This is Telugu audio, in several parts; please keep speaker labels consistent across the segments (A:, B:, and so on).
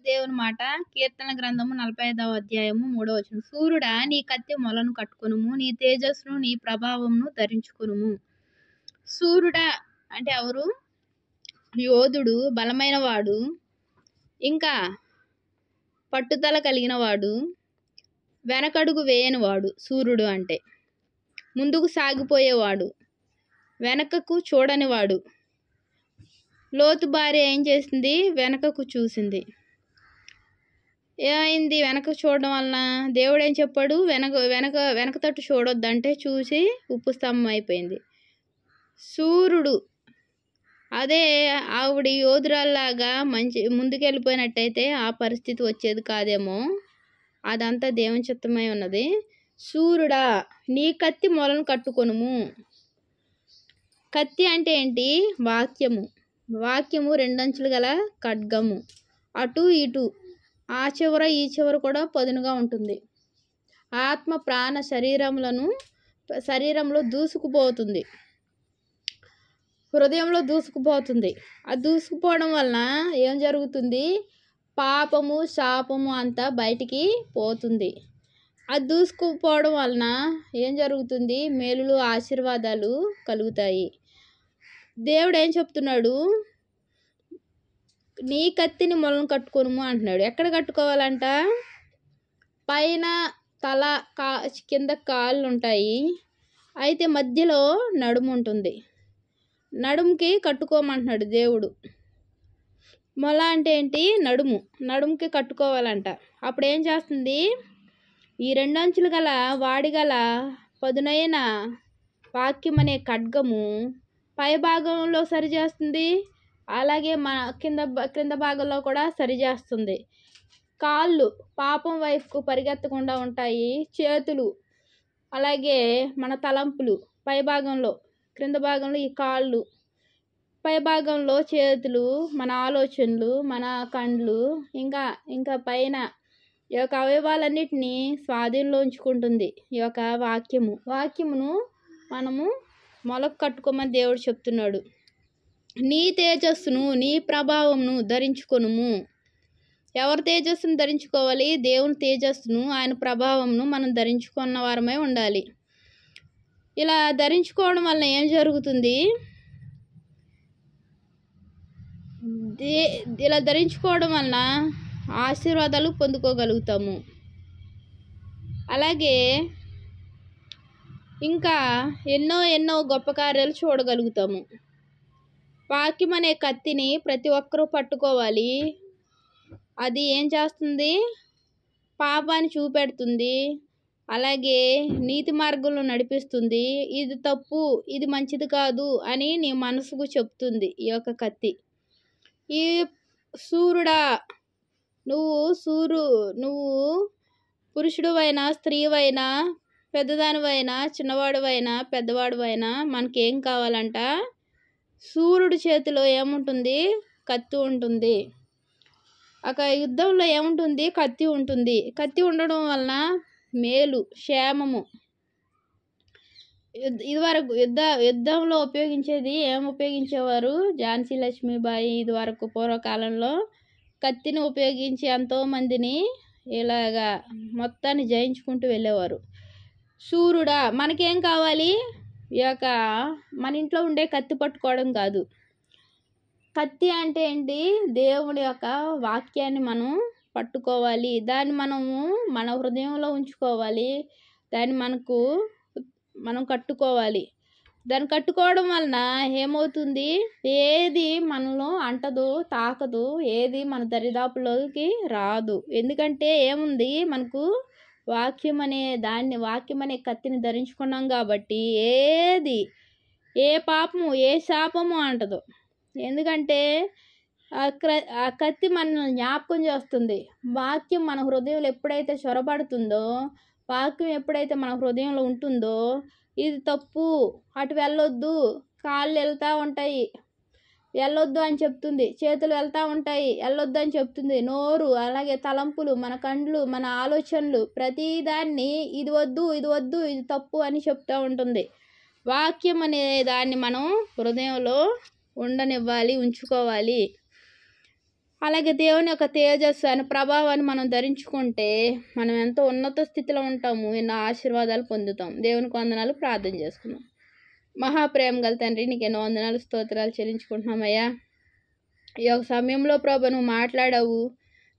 A: దేవుని మాట కీర్తన గ్రంథము 45వ అధ్యాయము 3వ వచనం. సూర్యుడా నీ కత్తి మొలను కట్టుకొనుము, నీ తేజస్సును నీ ప్రభావమును ధరించుకొనుము. సూర్యుడా అంటే ఎవరు? యోధుడు, బలమైన వాడు, ఇంకా పట్టుదల కలిగిన వాడు, వెనకడుగు వేయనివాడు. సూర్యుడు అంటే ముందుకు సాగిపోయేవాడు, వెనకకు చూడనివాడు. లోతు భార్య ఏం చేసింది? వెనకకు చూసింది. ఏమైంది? వెనక చూడడం వలన దేవుడు ఏం చెప్పాడు? వెనక తట్టు చూడొద్దంటే చూసి ఉప్పు స్తంభం అయిపోయింది. సూర్యుడు అదే ఆవిడ యోధురాల్లాగా ముందుకెళ్ళిపోయినట్టయితే ఆ పరిస్థితి వచ్చేది కాదేమో. అదంతా దేవుని చిత్తమై ఉన్నది. సూర్యుడా నీ కత్తి మొలను కట్టుకొనుము. కత్తి అంటే ఏంటి? వాక్యము 2 అంచులు గల ఖడ్గము. అటు ఇటు ఆ చివర ఈ చివర కూడా పదునుగా ఉంటుంది. ఆత్మ ప్రాణ శరీరంలో దూసుకుపోతుంది, హృదయంలో దూసుకుపోతుంది. ఆ దూసుకుపోవడం వలన ఏం జరుగుతుంది? పాపము శాపము అంతా బయటికి పోతుంది. ఆ దూసుకుపోవడం వలన ఏం జరుగుతుంది? మేలులు ఆశీర్వాదాలు కలుగుతాయి. దేవుడు ఏం చెప్తున్నాడు? నీ కత్తిని మొలను కట్టుకొనుము అంటున్నాడు. ఎక్కడ కట్టుకోవాలంట? పైన తల, కింద కాళ్ళు ఉంటాయి. అయితే మధ్యలో నడుము ఉంటుంది. నడుముకి కట్టుకోమంటున్నాడు దేవుడు. మొల అంటే ఏంటి? నడుముకి కట్టుకోవాలంట. అప్పుడు ఏం చేస్తుంది? ఈ 2 అంచులు గల వాడిగల పదునైన వాక్యం అనే ఖడ్గము పై భాగంలో సరిచేస్తుంది, అలాగే మన కింద భాగంలో కూడా సరిచేస్తుంది. కాళ్ళు పాపం వైపుకు పరిగెత్తకుండా ఉంటాయి. చేతులు అలాగే మన తలంపులు పై భాగంలో, క్రింద భాగంలో ఈ కాళ్ళు, పై భాగంలో చేతులు, మన ఆలోచనలు, మన కండ్లు, ఇంకా పైన ఈ యొక్క అవయవాలన్నిటినీ స్వాధీనంలో ఉంచుకుంటుంది ఈ యొక్క వాక్యమును మనము మొలకు కట్టుకోమని దేవుడు చెప్తున్నాడు. నీ తేజస్సును నీ ప్రభావమును ధరించుకొనుము. ఎవరి తేజస్సును ధరించుకోవాలి? దేవుని తేజస్సును, ఆయన ప్రభావమును మనం ధరించుకున్న వారమై ఉండాలి. ఇలా ధరించుకోవడం వలన ఏం జరుగుతుంది? ఇలా ధరించుకోవడం వలన ఆశీర్వాదాలు పొందుకోగలుగుతాము. అలాగే ఇంకా ఎన్నో గొప్ప కార్యాలు చూడగలుగుతాము. వాక్యం అనే కత్తిని ప్రతి ఒక్కరూ పట్టుకోవాలి. అది ఏం చేస్తుంది? పాపాన్ని చూపెడుతుంది, అలాగే నీతి మార్గంలో నడిపిస్తుంది. ఇది తప్పు, ఇది మంచిది కాదు అని నీ మనసుకు చెప్తుంది ఈ యొక్క కత్తి. ఈ సూర్యుడా, నువ్వు పురుషుడువైనా స్త్రీవైనా, పెద్దదానివైనా, చిన్నవాడువైనా, పెద్దవాడువైనా మనకేం కావాలంట? సూర్యుడి చేతిలో ఏముంటుంది? కత్తి ఉంటుంది. ఒక యుద్ధంలో ఏముంటుంది? కత్తి ఉంటుంది. కత్తి ఉండడం వలన మేలు, క్షేమము. ఇదివరకు యుద్ధంలో ఉపయోగించేది ఉపయోగించేవారు? ఝాన్సీ లక్ష్మీబాయి ఇదివరకు పూర్వకాలంలో కత్తిని ఉపయోగించి ఎంతోమందిని ఇలాగా మొత్తాన్ని జయించుకుంటూ వెళ్ళేవారు. సూర్యుడా మనకేం కావాలి? ఈ యొక్క మన ఇంట్లో ఉండే కత్తి పట్టుకోవడం కాదు. కత్తి అంటే ఏంటి? దేవుడి యొక్క వాక్యాన్ని మనం పట్టుకోవాలి. దాన్ని మనము మన హృదయంలో ఉంచుకోవాలి. దాన్ని మనం కట్టుకోవాలి. దాన్ని కట్టుకోవడం వలన ఏమవుతుంది? ఏది మనలో అంటదు, తాకదు, ఏది మన దరిదాపులోకి రాదు. ఎందుకంటే ఏముంది? మనకు వాక్యం అనే కత్తిని ధరించుకున్నాం కాబట్టి ఏ పాపము, ఏ శాపము అంటదు. ఎందుకంటే ఆ కత్తి మనల్ని జ్ఞాపకం చేస్తుంది. వాక్యం మన హృదయంలో ఎప్పుడైతే చొరబడుతుందో, వాక్యం ఎప్పుడైతే మన హృదయంలో ఉంటుందో, ఇది తప్పు, అటు వెళ్ళొద్దు, కాళ్ళు వెళ్తూ ఉంటాయి, వెళ్ళొద్దు అని చెప్తుంది. చేతులు వెళ్తూ ఉంటాయి, వెళ్ళొద్దు అని చెప్తుంది. నోరు, అలాగే తలంపులు, మన కండ్లు, మన ఆలోచనలు, ప్రతిదాన్ని ఇది వద్దు, ఇది తప్పు అని చెప్తూ ఉంటుంది. వాక్యం అనే దాన్ని మనం హృదయంలో ఉండనివ్వాలి, ఉంచుకోవాలి. అలాగే దేవుని యొక్క తేజస్సు ఆయన ప్రభావాన్ని మనం ధరించుకుంటే మనం ఎంతో ఉన్నత స్థితిలో ఉంటాము, ఎన్నో ఆశీర్వాదాలు పొందుతాం. దేవునికి వందనాలు. ప్రార్థన చేసుకున్నాం. మహాప్రేమ గల తండ్రి, నీకు ఎన్నో వందనాలు స్తోత్రాలు చెల్లించుకుంటున్నామయ్యా. ఈ యొక్క సమయంలో ప్రభా నువ్వు మాట్లాడావు,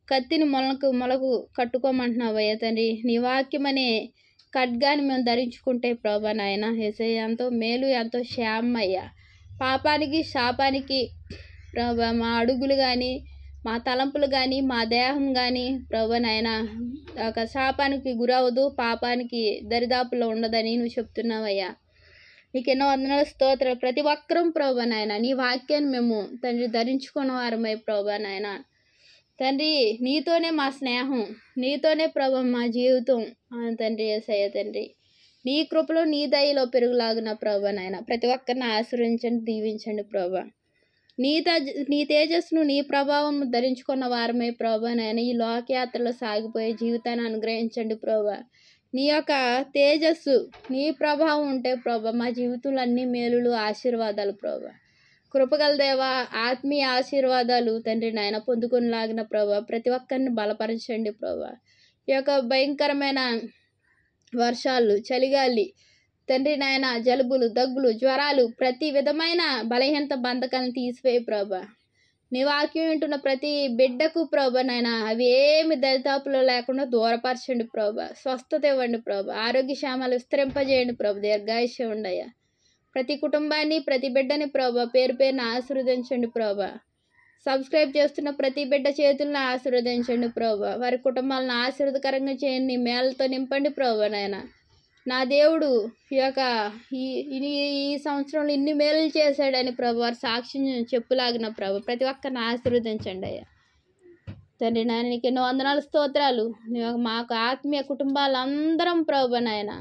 A: కత్తిని మొలకు కట్టుకోమంటున్నావయ్యా తండ్రి. నీ వాక్యం అనే ఖడ్గాన్ని మేము ధరించుకుంటే ప్రభా నాయన యేసయ్య ఎంతో మేలు, ఎంతో క్షేమయ్యా. పాపానికి శాపానికి ప్రభా మా అడుగులు కానీ, మా తలంపులు కానీ, మా దేహం కానీ ప్రభా నాయన ఒక శాపానికి గురవదు, పాపానికి దరిదాపులో ఉండదని నువ్వు చెప్తున్నావయ్యా. నీకు ఎన్నో వందనాలు స్తోత్రాలు. ప్రతి ఒక్కరం ప్రభా నాయన నీ వాక్యాన్ని మేము తండ్రి ధరించుకున్న వారమై ప్రభా నాయన తండ్రి, నీతోనే మా స్నేహం, నీతోనే ప్రభా మా జీవితం తండ్రి. యేసయ్య తండ్రి, నీ కృపలో నీ దయలో పెరుగులాగున ప్రభా నాయన ప్రతి ఒక్కరిని ఆశీర్వదించండి, దీవించండి ప్రభా. నీ తేజస్సును, నీ ప్రభావం ధరించుకున్న వారమే ప్రభా నాయన ఈ లోకయాత్రలో సాగిపోయే జీవితాన్ని అనుగ్రహించండి ప్రభా. నీ యొక్క తేజస్సు, నీ ప్రభావం ఉంటే ప్రభా మా జీవితంలో అన్ని మేలులు, ఆశీర్వాదాలు ప్రభా. కృపగల దేవా, ఆత్మీయ ఆశీర్వాదాలు తండ్రి నాయన పొందుకునిలాగిన ప్రభా ప్రతి ఒక్కరిని బలపరచండి ప్రభా. ఈ యొక్క భయంకరమైన వర్షాలు, చలిగాలి తండ్రి నాయన, జలుబులు, దగ్గులు, జ్వరాలు, ప్రతి విధమైన బలహీనత బంధకాలను తీసివేయి ప్రభా. నీ వాక్యం వింటున్న ప్రతి బిడ్డకు ప్రభా నాయన అవి ఏమి దరిదాపులో లేకుండా దూరపరచండి ప్రభా. స్వస్థత ఇవ్వండి ప్రభా. ఆరోగ్యక్షేమాలు విస్తరింపజేయండి ప్రభా. దీర్ఘాయుష్యం ఉండయ్యా. ప్రతి కుటుంబాన్ని, ప్రతి బిడ్డని ప్రభా పేరు పేరున ఆశీర్వదించండి ప్రభా. సబ్స్క్రైబ్ చేస్తున్న ప్రతి బిడ్డ చేతులను ఆశీర్వదించండి ప్రభా. వారి కుటుంబాలను ఆశీర్వదకరంగా చేయండి, మేళతో నింపండి ప్రభా నాయన. నా దేవుడు ఈ సంవత్సరంలో ఇన్ని మేలు చేశాడని ప్రభు వారు సాక్ష్యం చెప్పులాగిన ప్రభు ప్రతి ఒక్కరిని ఆశీర్వదించండి అయ్యా తండ్రి. నాయన నీకు ఎన్నో వందనాలు స్తోత్రాలు. మాకు ఆత్మీయ కుటుంబాలందరం ప్రభు నాయన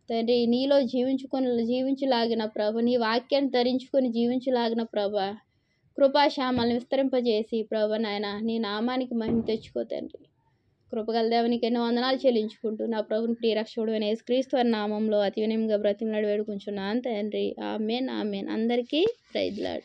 A: తండ్రి నీలో జీవించులాగిన ప్రభు, నీ వాక్యాన్ని ధరించుకొని జీవించులాగిన ప్రభు కృపాశామాలను విస్తరింపజేసి ప్రభు నాయన నీ నామానికి మహిమ తెచ్చుకో తండ్రి. కృపగల దేవునికి ఎన్నో వందనాలు చెల్లించుకుంటూ నా ప్రభుని ప్రియరక్షకుడు అయిన యేసుక్రీస్తు వారి నామంలో అతి వినయంగా బ్రతిమలాడి వేడుకుంటున్నాను తండ్రి. ఆమేన్, ఆమేన్. అందరికీ ప్రైజ్ లార్డ్.